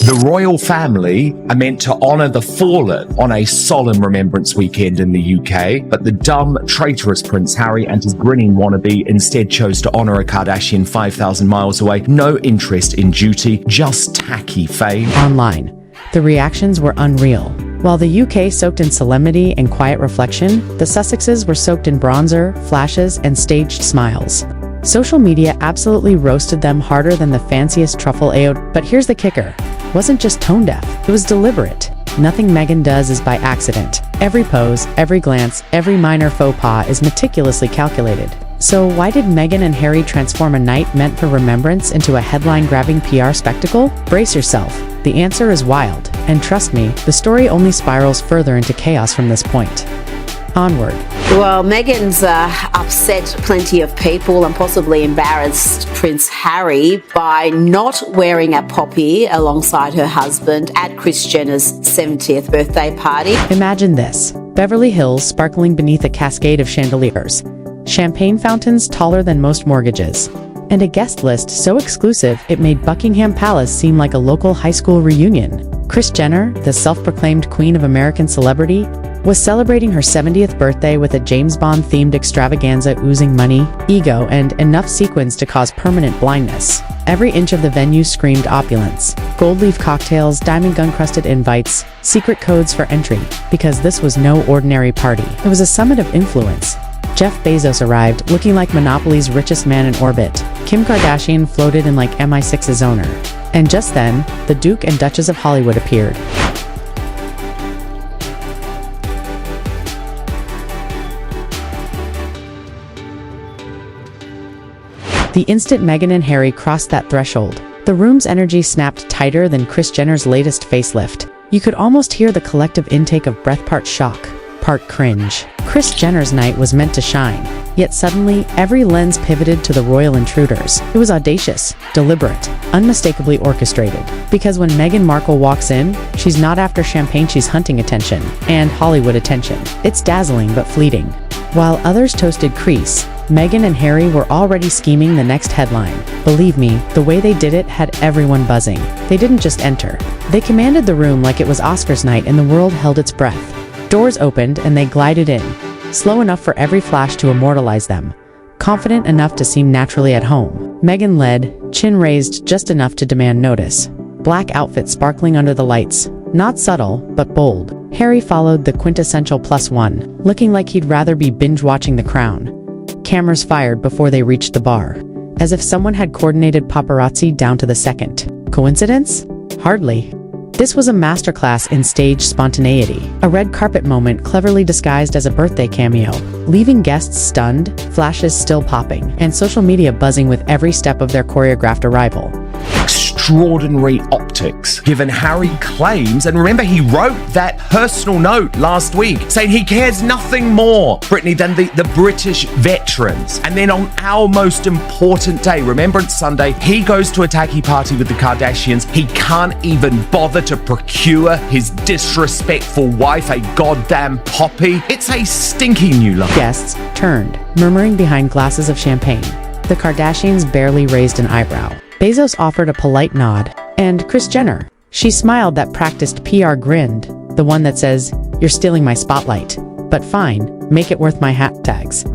The royal family are meant to honour the fallen on a solemn remembrance weekend in the UK, but the dumb, traitorous Prince Harry and his grinning wannabe instead chose to honour a Kardashian 5,000 miles away. No interest in duty, just tacky fame. Online, the reactions were unreal. While the UK soaked in solemnity and quiet reflection, the Sussexes were soaked in bronzer, flashes, and staged smiles. Social media absolutely roasted them harder than the fanciest truffle ale, but here's the kicker. It wasn't just tone deaf, it was deliberate. Nothing Meghan does is by accident. Every pose, every glance, every minor faux pas is meticulously calculated. So why did Meghan and Harry transform a night meant for remembrance into a headline-grabbing PR spectacle? Brace yourself. The answer is wild, and trust me, the story only spirals further into chaos from this point. Onward. Well, Meghan's upset plenty of people and possibly embarrassed Prince Harry by not wearing a poppy alongside her husband at Kris Jenner's 70th birthday party. Imagine this. Beverly Hills sparkling beneath a cascade of chandeliers. Champagne fountains taller than most mortgages. And a guest list so exclusive it made Buckingham Palace seem like a local high school reunion. Kris Jenner, the self-proclaimed queen of American celebrity, was celebrating her 70th birthday with a James Bond-themed extravaganza oozing money, ego, and enough sequins to cause permanent blindness. Every inch of the venue screamed opulence. Gold leaf cocktails, diamond gun-crusted invites, secret codes for entry, because this was no ordinary party. It was a summit of influence. Jeff Bezos arrived, looking like Monopoly's richest man in orbit. Kim Kardashian floated in like MI6's owner. And just then, the Duke and Duchess of Hollywood appeared. The instant Meghan and Harry crossed that threshold, the room's energy snapped tighter than Kris Jenner's latest facelift. You could almost hear the collective intake of breath, part shock, part cringe. Kris Jenner's night was meant to shine, yet suddenly, every lens pivoted to the royal intruders. It was audacious, deliberate, unmistakably orchestrated. Because when Meghan Markle walks in, she's not after champagne, she's hunting attention, and Hollywood attention. It's dazzling but fleeting. While others toasted Kris, Meghan and Harry were already scheming the next headline. Believe me, the way they did it had everyone buzzing. They didn't just enter. They commanded the room like it was Oscars night and the world held its breath. Doors opened and they glided in, slow enough for every flash to immortalize them, confident enough to seem naturally at home. Meghan led, chin raised just enough to demand notice. Black outfit sparkling under the lights, not subtle, but bold. Harry followed, the quintessential +1, looking like he'd rather be binge-watching The Crown. Cameras fired before they reached the bar, as if someone had coordinated paparazzi down to the second. Coincidence? Hardly. This was a masterclass in staged spontaneity, a red carpet moment cleverly disguised as a birthday cameo, leaving guests stunned, flashes still popping, and social media buzzing with every step of their choreographed arrival. Extraordinary optics, given Harry claims, and remember he wrote that personal note last week saying he cares nothing more, Brittany, than the British veterans. And then on our most important day, Remembrance Sunday, he goes to a tacky party with the Kardashians. He can't even bother to procure his disrespectful wife a goddamn poppy. It's a stinky new look. Guests turned, murmuring behind glasses of champagne. The Kardashians barely raised an eyebrow. Bezos offered a polite nod, and Kris Jenner, she smiled, that practiced PR grinned, the one that says, "You're stealing my spotlight. But fine, make it worth my hashtags."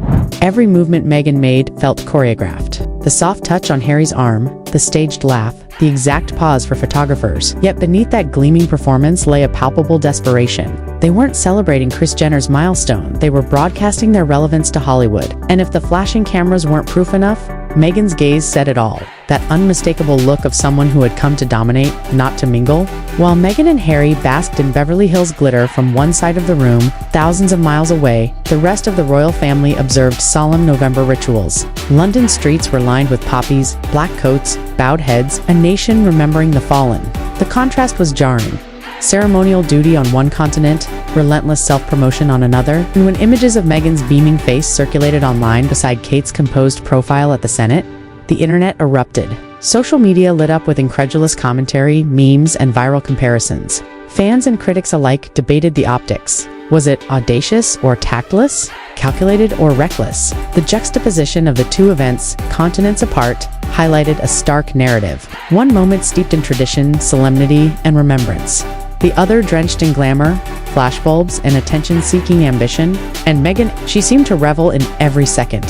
Every movement Meghan made felt choreographed. The soft touch on Harry's arm, the staged laugh, the exact pause for photographers. Yet beneath that gleaming performance lay a palpable desperation. They weren't celebrating Kris Jenner's milestone, they were broadcasting their relevance to Hollywood. And if the flashing cameras weren't proof enough, Meghan's gaze said it all. That unmistakable look of someone who had come to dominate, not to mingle. While Meghan and Harry basked in Beverly Hills glitter from one side of the room, thousands of miles away, the rest of the royal family observed solemn November rituals. London streets were lined with poppies, black coats, bowed heads, a nation remembering the fallen. The contrast was jarring. Ceremonial duty on one continent, relentless self-promotion on another, and when images of Meghan's beaming face circulated online beside Kate's composed profile at the Senate, the internet erupted. Social media lit up with incredulous commentary, memes, and viral comparisons. Fans and critics alike debated the optics. Was it audacious or tactless? calculated, or reckless. The juxtaposition of the two events, continents apart, highlighted a stark narrative. One moment steeped in tradition, solemnity, and remembrance. The other drenched in glamour, flashbulbs, and attention-seeking ambition. And Meghan, she seemed to revel in every second.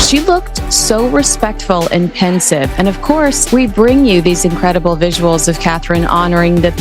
She looked so respectful and pensive. And of course, we bring you these incredible visuals of Catherine honoring the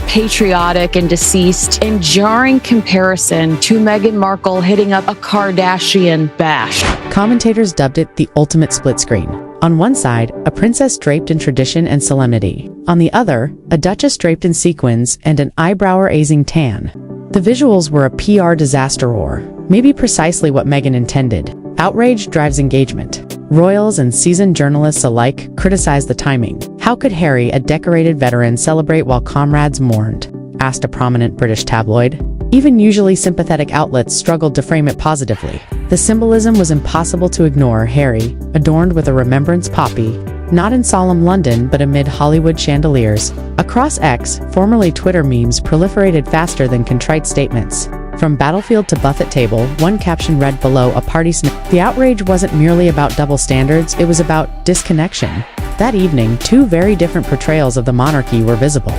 patriotic and deceased, in jarring comparison to Meghan Markle hitting up a Kardashian bash. Commentators dubbed it the ultimate split screen. On one side, a princess draped in tradition and solemnity. On the other, a duchess draped in sequins and an eyebrow-raising tan. The visuals were a PR disaster, or maybe precisely what Meghan intended. Outrage drives engagement. Royals and seasoned journalists alike criticized the timing. How could Harry, a decorated veteran, celebrate while comrades mourned? Asked a prominent British tabloid. Even usually sympathetic outlets struggled to frame it positively. The symbolism was impossible to ignore. Harry, adorned with a remembrance poppy, not in solemn London but amid Hollywood chandeliers. Across X, formerly Twitter, memes proliferated faster than contrite statements. From battlefield to buffet table, one caption read below, a party snip. The outrage wasn't merely about double standards, it was about disconnection. That evening, two very different portrayals of the monarchy were visible.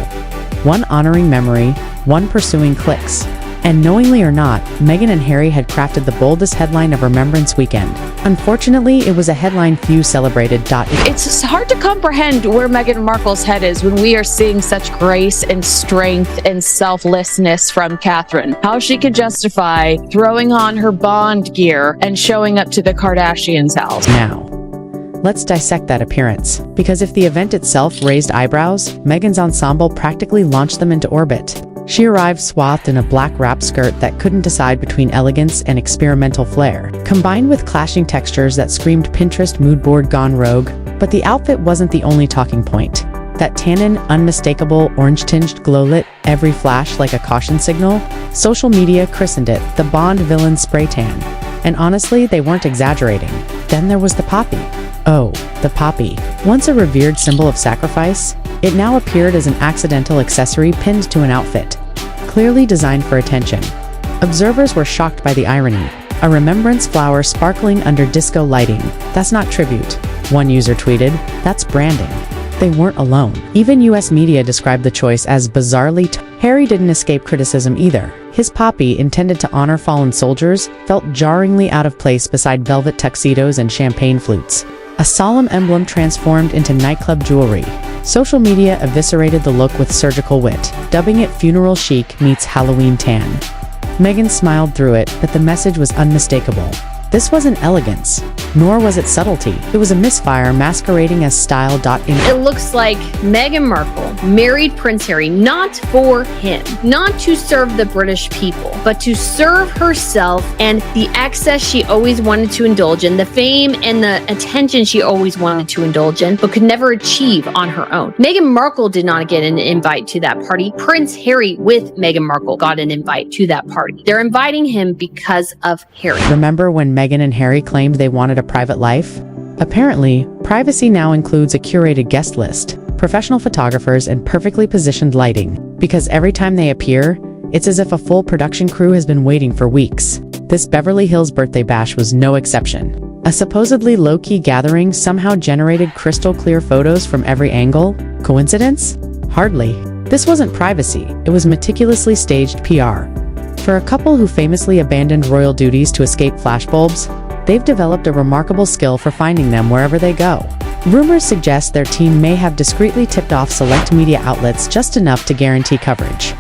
One honoring memory, one pursuing clicks. And knowingly or not, Meghan and Harry had crafted the boldest headline of Remembrance Weekend. Unfortunately, it was a headline few celebrated. It's hard to comprehend where Meghan Markle's head is when we are seeing such grace and strength and selflessness from Catherine. How she could justify throwing on her Bond gear and showing up to the Kardashians' house. Now, let's dissect that appearance. Because if the event itself raised eyebrows, Meghan's ensemble practically launched them into orbit. She arrived swathed in a black wrap skirt that couldn't decide between elegance and experimental flair, combined with clashing textures that screamed Pinterest mood board gone rogue. But the outfit wasn't the only talking point. That tannin, unmistakable, orange-tinged glow lit every flash like a caution signal. Social media christened it the Bond villain spray tan. And honestly, they weren't exaggerating. Then there was the poppy. Oh, the poppy. Once a revered symbol of sacrifice, it now appeared as an accidental accessory pinned to an outfit, clearly designed for attention. Observers were shocked by the irony. A remembrance flower sparkling under disco lighting. That's not tribute. One user tweeted, that's branding. They weren't alone. Even US media described the choice as bizarrely Harry didn't escape criticism either. His poppy, intended to honor fallen soldiers, felt jarringly out of place beside velvet tuxedos and champagne flutes. A solemn emblem transformed into nightclub jewelry. Social media eviscerated the look with surgical wit, dubbing it funeral chic meets Halloween tan. Meghan smiled through it, but the message was unmistakable. This wasn't elegance, nor was it subtlety. It was a misfire masquerading as style. It looks like Meghan Markle married Prince Harry not for him, not to serve the British people, but to serve herself and the excess she always wanted to indulge in, the fame and the attention she always wanted to indulge in, but could never achieve on her own. Meghan Markle did not get an invite to that party. Prince Harry with Meghan Markle got an invite to that party. They're inviting him because of Harry. Remember when Meghan and Harry claimed they wanted a private life? Apparently, privacy now includes a curated guest list, professional photographers, and perfectly positioned lighting. Because every time they appear, it's as if a full production crew has been waiting for weeks. This Beverly Hills birthday bash was no exception. A supposedly low-key gathering somehow generated crystal clear photos from every angle. Coincidence? Hardly. This wasn't privacy, it was meticulously staged PR. For a couple who famously abandoned royal duties to escape flashbulbs, they've developed a remarkable skill for finding them wherever they go. Rumors suggest their team may have discreetly tipped off select media outlets just enough to guarantee coverage.